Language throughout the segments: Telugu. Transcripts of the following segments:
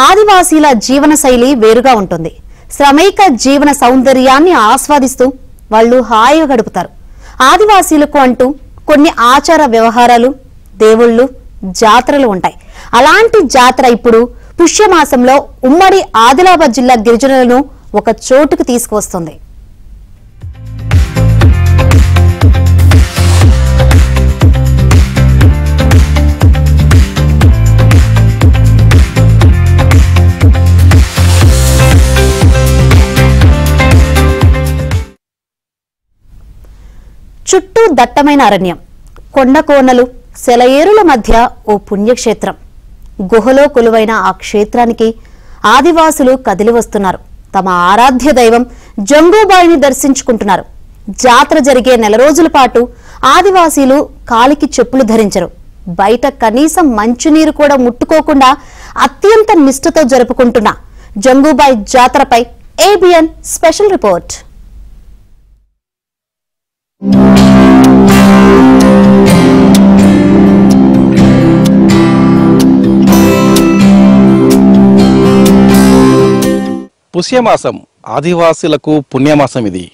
ఆదివాసీల జీవనశైలి వేరుగా ఉంటుంది. శ్రమైక జీవన సౌందర్యాన్ని ఆస్వాదిస్తూ వాళ్ళు హాయిగా గడుపుతారు. ఆదివాసీలకు అంటూ కొన్ని ఆచార వ్యవహారాలు, దేవుళ్ళు, జాతరలు ఉంటాయి. అలాంటి జాతర ఇప్పుడు పుష్యమాసంలో ఉమ్మడి ఆదిలాబాద్ జిల్లా గిరిజనులను ఒక చోటుకు తీసుకువస్తుంది. చుట్టూ దట్టమైన అరణ్యం, కొండకోనలు, సెలయేరుల మధ్య ఓ పుణ్యక్షేత్రం. గుహలో కొలువైన ఆ క్షేత్రానికి ఆదివాసులు కదిలి వస్తున్నారు. తమ ఆరాధ్య దైవం జంగూబాయిని దర్శించుకుంటున్నారు. జాతర జరిగే నెల రోజుల పాటు ఆదివాసీలు కాలికి చెప్పులు ధరించరు. బయట కనీసం మంచునీరు కూడా ముట్టుకోకుండా అత్యంత నిష్ఠతో జరుపుకుంటున్న జంగూబాయి జాతరపై ఏబిఎన్ స్పెషల్ రిపోర్ట్. పుష్యమాసం ఆదివాసీలకు పుణ్యమాసం. ఇది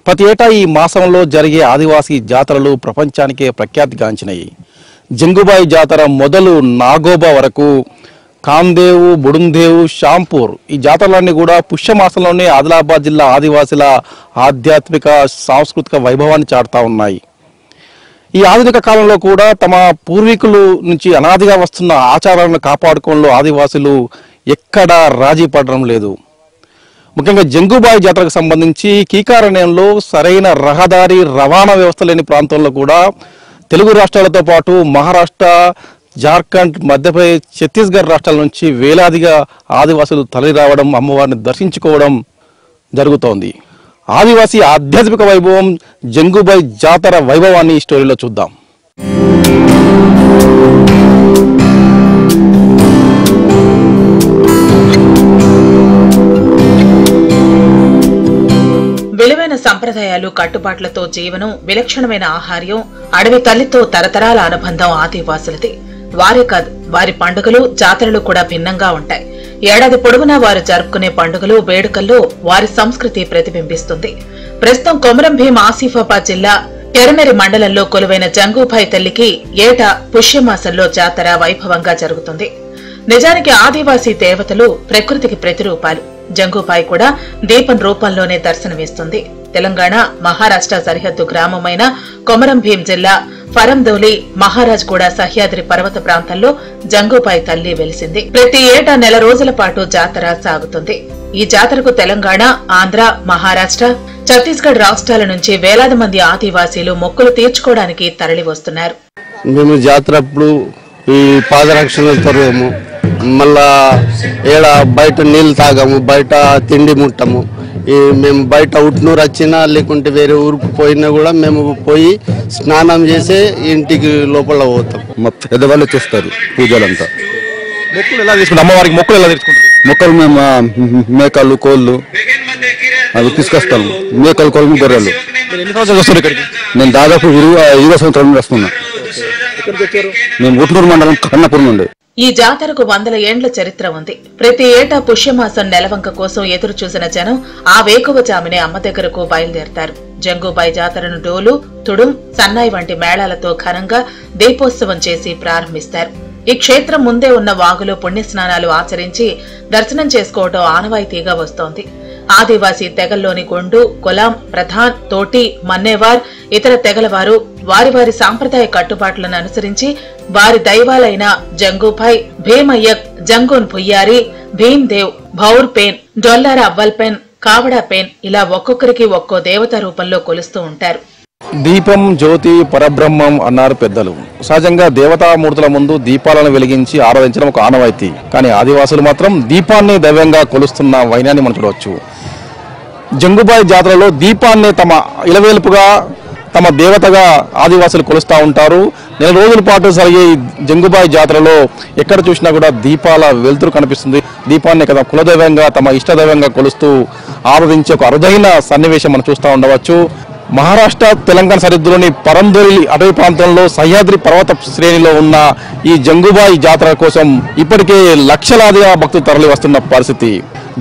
ప్రతి ఏటా ఈ మాసంలో జరిగే ఆదివాసీ జాతరలు ప్రపంచానికే ప్రఖ్యాతిగాంచినాయి. జంగుబాయి జాతర మొదలు నాగోబా వరకు, కామ్దేవు, బుడుందేవు, షాంపూర్, ఈ జాతరలన్నీ కూడా పుష్యమాసంలోనే ఆదిలాబాద్ జిల్లా ఆదివాసీల ఆధ్యాత్మిక సాంస్కృతిక వైభవాన్ని చాటుతా ఉన్నాయి. ఈ ఆధునిక కాలంలో కూడా తమ పూర్వీకుల నుంచి అనాదిగా వస్తున్న ఆచారాలను కాపాడుకోవడంలో ఆదివాసులు ఎక్కడా రాజీ పడడం లేదు. ముఖ్యంగా జంగుబాయి జాతరకు సంబంధించి కీకారణ్యంలో సరైన రహదారి రవాణా వ్యవస్థ లేని ప్రాంతంలో కూడా తెలుగు రాష్ట్రాలతో పాటు మహారాష్ట్ర, జార్ఖండ్, మధ్యప్రదేశ్, ఛత్తీస్గఢ్ రాష్ట్రాల నుంచి వేలాదిగా ఆదివాసులు తరలి రావడం, అమ్మవారిని దర్శించుకోవడం జరుగుతోంది. ఆదివాసీ ఆధ్యాత్మిక వైభవం జంగుబాయి జాతర వైభవాన్ని ఈ స్టోరీలో చూద్దాం. విలువైన సంప్రదాయాలు, కట్టుబాట్లతో జీవనం, విలక్షణమైన ఆహార్యం, అడవి తల్లితో తరతరాల అనుబంధం ఆదివాసులది. వారే కాదు, వారి పండుగలు, జాతరలు కూడా భిన్నంగా ఉంటాయి. ఏడాది పొడవునా వారు జరుపుకునే పండుగలు, వేడుకల్లో వారి సంస్కృతి ప్రతిబింబిస్తుంది. ప్రస్తుతం కొమరం భీం ఆసిఫాబాద్ జిల్లా ఎరమెరి మండలంలో కొలువైన జంగూబాయి తల్లికి ఏటా పుష్యమాసంలో జాతర వైభవంగా జరుగుతుంది. నిజానికి ఆదివాసీ దేవతలు ప్రకృతికి ప్రతిరూపాలు. జంగూబాయి కూడా దీపం రూపంలోనే దర్శనమిస్తుంది. తెలంగాణ, మహారాష్ట్ర సరిహద్దు గ్రామమైన కొమరం భీం జిల్లా ఫరందోలి, మహారాజ్ కూడా సహ్యాద్రి పర్వత ప్రాంతంలో జంగూబాయి తల్లి వెలిసింది. ప్రతి ఏటా నెల రోజుల పాటు జాతర సాగుతుంది. ఈ జాతరకు తెలంగాణ, ఆంధ్ర, మహారాష్ట్ర, ఛత్తీస్గఢ్ రాష్ట్రాల నుంచి వేలాది మంది ఆదివాసీలు మొక్కులు తీర్చుకోవడానికి తరలి వస్తున్నారు. మేము జాతరప్పుడు ఈ పాదరక్షణలు తొరగము, మళ్ళా ఏడ బయట నీళ్ళు తాగము, బయట తిండి ముట్టము. మేము బయట ఉట్నూరు వచ్చినా లేకుంటే వేరే ఊరికి పోయినా కూడా మేము పోయి స్నానం చేసి ఇంటికి లోపల పోతాం. మా పెద్దవాళ్ళు చేస్తారు పూజలంతా. మొక్కులు ఎలా తీసుకుంటారు? అమ్మవారికి మొక్కులు ఎలా తీసుకుంటారు? మొక్కలు మేము మేకలు, కోళ్ళు అవి తీసుకొస్తాము. మేకలు, కోళ్ళు, గొర్రెలు. ఎన్ని సంవత్సరాలు వస్తారు ఇక్కడికి? నేను దాదాపు 20 సంవత్సరాల నుండి వస్తున్నా. మేము ఉట్నూరు మండలం కన్నపూర్ నుండి. ఈ జాతరకు 100 ఏండ్ల చరిత్ర ఉంది. ప్రతి ఏటా పుష్యమాసం నెలవంక కోసం ఎదురు చూసిన జనం ఆ వేకువజామునే అమ్మ దగ్గరకు బయలుదేరతారు. జంగూబాయి జాతరను డోలు, తుడుం, సన్నాయి వంటి మేళాలతో ఘనంగా దీపోత్సవం చేసి ప్రారంభిస్తారు. ఈ క్షేత్రం ముందే ఉన్న వాగులో పుణ్యస్నానాలు ఆచరించి దర్శనం చేసుకోవడం ఆనవాయితీగా వస్తోంది. ఆదివాసీ తెగల్లోని గొండు, కొలాం, ప్రధాన్, తోటి, మన్నేవార్, ఇతర తెగల వారు వారి వారి సాంప్రదాయ కట్టుబాట్లను అనుసరించి వారి దైవాలైన జంగూబాయి, భీమయ్యక్, జంగూన్ భుయ్యారి, భీమ్దేవ్, భౌర్ పేన్, డొల్లార అవ్వల్ పేన్, కావడా పేన్ ఇలా ఒక్కొక్కరికి ఒక్కో దేవత రూపంలో కొలుస్తూ ఉంటారు. దీపం, జ్యోతి, పరబ్రహ్మం అన్నారు పెద్దలు. సహజంగా దేవతామూర్తుల ముందు దీపాలను వెలిగించి ఆరాధించడం ఒక ఆనవాయితీ. కానీ ఆదివాసులు మాత్రం దీపాన్ని దైవంగా కొలుస్తున్న వైనాన్ని మనం చూడవచ్చు. జంగుబాయి జాతరలో దీపాన్ని తమ ఇలవేల్పుగా, తమ దేవతగా ఆదివాసులు కొలుస్తూ ఉంటారు. నెల రోజుల పాటు జరిగే జంగుబాయి జాతరలో ఎక్కడ చూసినా కూడా దీపాల వెలుతురు కనిపిస్తుంది. దీపాన్ని కదా కులదైవంగా, తమ ఇష్టదైవంగా కొలుస్తూ ఆరాధించే ఒక అరుదైన సన్నివేశం మనం చూస్తూ ఉండవచ్చు. మహారాష్ట్ర తెలంగాణ సరిహద్దులోని పరందోలి అటవీ ప్రాంతంలో సహ్యాద్రి పర్వత శ్రేణిలో ఉన్న ఈ జంగుబాయి జాతర కోసం ఇప్పటికే లక్షలాదిగా భక్తులు తరలి వస్తున్న పరిస్థితి.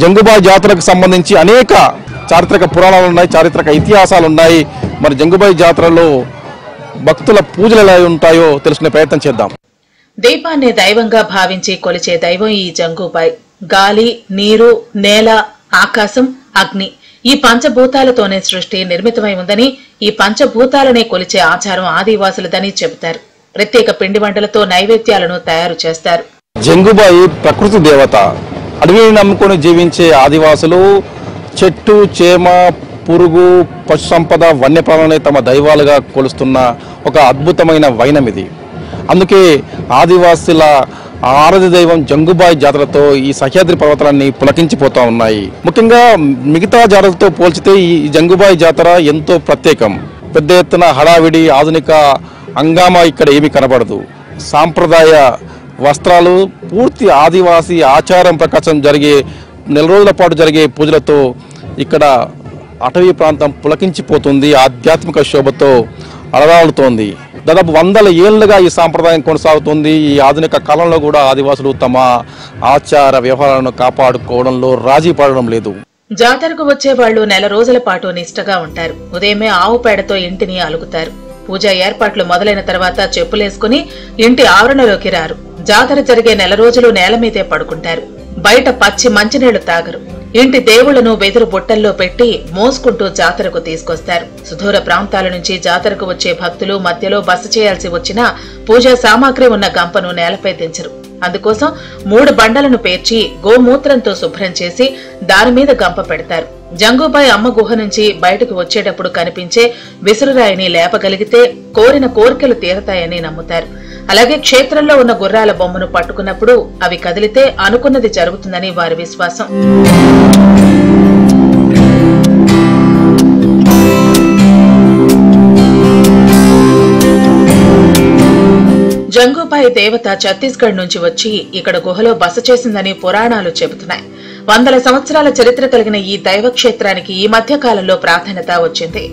జంగుబాయి జాతరకు సంబంధించి అనేక చారిత్రక పురాణాలు ఉన్నాయి, చారిత్రక ఇతిహాసాలు ఉన్నాయి. మరి జంగుబాయి జాతరలో భక్తుల పూజలు ఎలా ఉంటాయో తెలుసుకునే ప్రయత్నం చేద్దాం. దీపాన్ని దైవంగా భావించి కొలిచే దైవం ఈ జంగుబాయి. గాలి, నీరు, నేల, ఆకాశం, అగ్ని ఈ పంచభూతాలతోనే సృష్టి నిర్మితమై ఉందని, ఈ పంచభూతాలనే కొలిచే ఆచారం ఆదివాసులదని చెబుతారు. ప్రత్యేక పిండి వంటలతో నైవేద్యాలను తయారు చేస్తారు. జంగుబాయి ప్రకృతి దేవత. అడవిని నమ్ముకొని జీవించే ఆదివాసులు చెట్టు, చేమ, పురుగు, పశు సంపద, వన్యప్రాణులనే తమ దైవాలుగా కొలుస్తున్న ఒక అద్భుతమైన వైనం ఇది. అందుకే ఆదివాసుల ఆరాధ్య దైవం జంగుబాయి జాతరతో ఈ సహ్యాద్రి పర్వతాలన్నీ పులకించిపోతూ ఉన్నాయి. ముఖ్యంగా మిగతా జాతరలతో పోల్చితే ఈ జంగుబాయి జాతర ఎంతో ప్రత్యేకం. పెద్ద ఎత్తున హడావిడి, ఆధునిక హంగామా ఇక్కడ ఏమీ కనబడదు. సాంప్రదాయ వస్త్రాలు, పూర్తి ఆదివాసీ ఆచారం ప్రకారం జరిగే నెల రోజుల పాటు జరిగే పూజలతో ఇక్కడ అటవీ ప్రాంతం పులకించిపోతుంది. ఆధ్యాత్మిక శోభతో అలరాలుతోంది. దాదాపు 100 ఏళ్లుగా ఈ సాంప్రదాయం కొనసాగుతుంది. ఈ ఆధునిక కాలంలో కూడా ఆదివాసులు తమ ఆచార వ్యవహారాలను కాపాడుకోవడంలో రాజీ పడడం లేదు. జాతరకు వచ్చే వాళ్లు నెల రోజుల పాటు నిష్టగా ఉంటారు. ఉదయమే ఆవు పేడతో ఇంటిని అలుకుతారు. పూజా ఏర్పాట్లు మొదలైన తర్వాత చెప్పులేసుకుని ఇంటి ఆవరణలోకి రారు. జాతర జరిగే నెల రోజులు నేల మీదే పడుకుంటారు. బయట పచ్చి మంచినీళ్లు తాగరు. ఇంటి దేవుళ్లను వెదురు బుట్టల్లో పెట్టి మోసుకుంటూ జాతరకు తీసుకొస్తారు. సుదూర ప్రాంతాల నుంచి జాతరకు వచ్చే భక్తులు మధ్యలో బస చేయాల్సి వచ్చినా పూజా సామాగ్రి ఉన్న గంపను నేలపై దించరు. అందుకోసం 3 బండలను పేర్చి గోమూత్రంతో శుభ్రం చేసి దాని మీద గంప పెడతారు. జంగుబాయి అమ్మ గుహ నుంచి బయటకు వచ్చేటప్పుడు కనిపించే విసురురాయిని లేపగలిగితే కోరిన కోరికలు తీరతాయని నమ్ముతారు. అలాగే క్షేత్రంలో ఉన్న గుర్రాల బొమ్మను పట్టుకున్నప్పుడు అవి కదిలితే అనుకున్నది జరుగుతుందని వారి విశ్వాసం. జంగుబాయి దేవత ఛత్తీస్గఢ్ నుంచి వచ్చి ఇక్కడ గుహలో బస చేసిందని పురాణాలు చెబుతున్నాయి. 100 సంవత్సరాల చరిత్ర కలిగిన ఈ దైవక్షేత్రానికి ఈ మధ్య కాలంలో ప్రాధాన్యత వచ్చింది.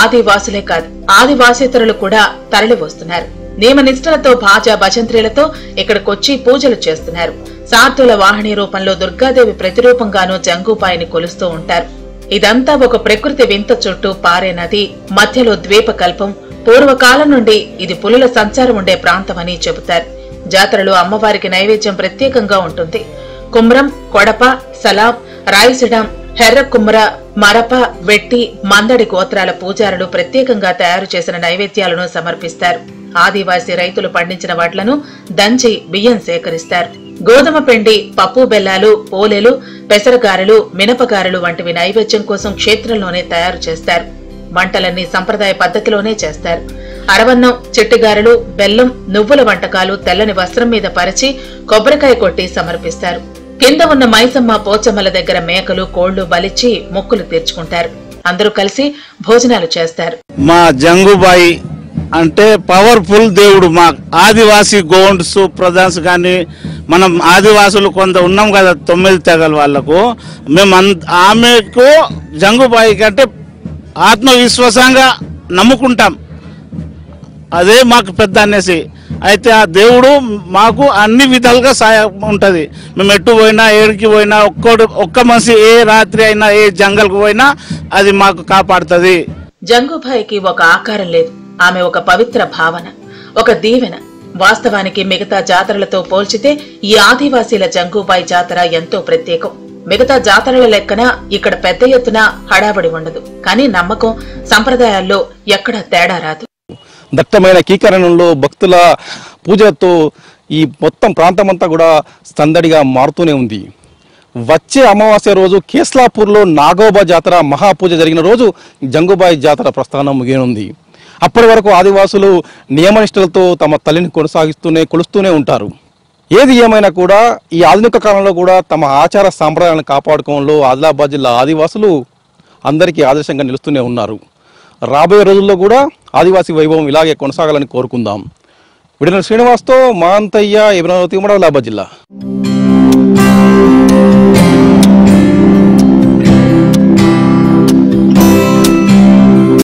ఆదివాసులే కాదు, ఆదివాసేతరులు కూడా తరలి వస్తున్నారు. నియమనిష్టలతో భాజా భజంత్రీలతో ఇక్కడికొచ్చి పూజలు చేస్తున్నారు. సార్థుల వాహిని రూపంలో దుర్గాదేవి ప్రతిరూపంగానూ జంగుబాయిని కొలుస్తూ ఉంటారు. ఇదంతా ఒక ప్రకృతి వింత చుట్టూ పారే నది, మధ్యలో ద్వీపకల్పం. పూర్వకాలం నుండి ఇది పులుల సంచారం ఉండే ప్రాంతమని చెబుతారు. జాతరలో అమ్మవారికి నైవేద్యం ప్రత్యేకంగా ఉంటుంది. కుమ్రం, కొడప, సలాం, రాయసిడం, హెర్ర కుమ్ర, మరప, వెట్టి, మందడి గోత్రాల పూజారులు ప్రత్యేకంగా తయారు చేసిన నైవేద్యాలను సమర్పిస్తారు. ఆదివాసీ రైతులు పండించిన వాట్లను దంచి బియ్యం సేకరిస్తారు. గోధుమ పిండి, పప్పు బెల్లాలు, పోలేలు, పెసరగారెలు, మినపగారెలు వంటివి నైవేద్యం కోసం క్షేత్రంలోనే తయారు చేస్తారు. వంటలన్నీ సంప్రదాయ పద్ధతిలోనే చేస్తారు. అరవన్నం, చిట్టిగారెలు, బెల్లం, నువ్వుల వంటకాలు తెల్లని వస్త్రం మీద పరిచి కొబ్బరికాయ కొట్టి సమర్పిస్తారు. కింద ఉన్న మైసమ్మ, పోచమ్మల దగ్గర మేకలు, కోళ్లు బలిచ్చి మొక్కులు తీర్చుకుంటారు. అందరూ కలిసి భోజనాలు చేస్తారు. మా జంగుబాయి అంటే పవర్ఫుల్ దేవుడు. మా ఆదివాసీ గోండ్స్ ప్రధాన్స్ కానీ మనం ఆదివాసులు కొంత ఉన్నాం కదా 9 తెగల వాళ్లకు, మేము ఆమెకు జంగుబాయికి అంటే ఆత్మవిశ్వాసంగా నమ్ముకుంటాం. అదే మాకు పెద్ద అనేసి. అయితే ఆ దేవుడు మాకు అన్ని విధాలుగా సాయం ఉంటుంది. మేము ఎటు పోయినా, ఏడికి పోయినా, ఒక్క మనిషి ఏ రాత్రి అయినా ఏ జంగల్కు పోయినా అది మాకు కాపాడుతుంది. జంగుబాయికి ఒక ఆకారం లేదు. ఆమె ఒక పవిత్ర భావన, ఒక దీవెన. వాస్తవానికి మిగతా జాతరలతో పోల్చితే ఈ ఆదివాసీల జంగుబాయి జాతర ఎంతో ప్రత్యేకం. మిగతా జాతరల లెక్కన ఇక్కడ పెద్ద ఎత్తున హడాబడి ఉండదు. కానీ నమ్మకం, సంప్రదాయాల్లో ఎక్కడా తేడా రాదు. దట్టమైన కీకరణంలో భక్తుల పూజలతో ఈ మొత్తం ప్రాంతమంతా కూడా సందడిగా మారుతూనే ఉంది. వచ్చే అమావాస్య రోజు కేస్లాపూర్లో నాగోబా జాతర మహాపూజ జరిగిన రోజు జంగుబాయి జాతర ప్రస్థానం ముగియనుంది. అప్పటి వరకు ఆదివాసులు నియమనిష్టలతో తమ తల్లిని కొలుస్తూనే ఉంటారు. ఏది ఏమైనా కూడా ఈ ఆధునిక కాలంలో కూడా తమ ఆచార సాంప్రదాయాలను కాపాడుకోవడంలో ఆదిలాబాద్ జిల్లా ఆదివాసులు అందరికీ ఆదర్శంగా నిలుస్తూనే ఉన్నారు. రాబోయే రోజుల్లో కూడా ఆదివాసీ వైభవం ఇలాగే కొనసాగాలని కోరుకుందాం. విడన శ్రీనివాస్తో మాంతయ్య, ఆదిలాబాద్ జిల్లా.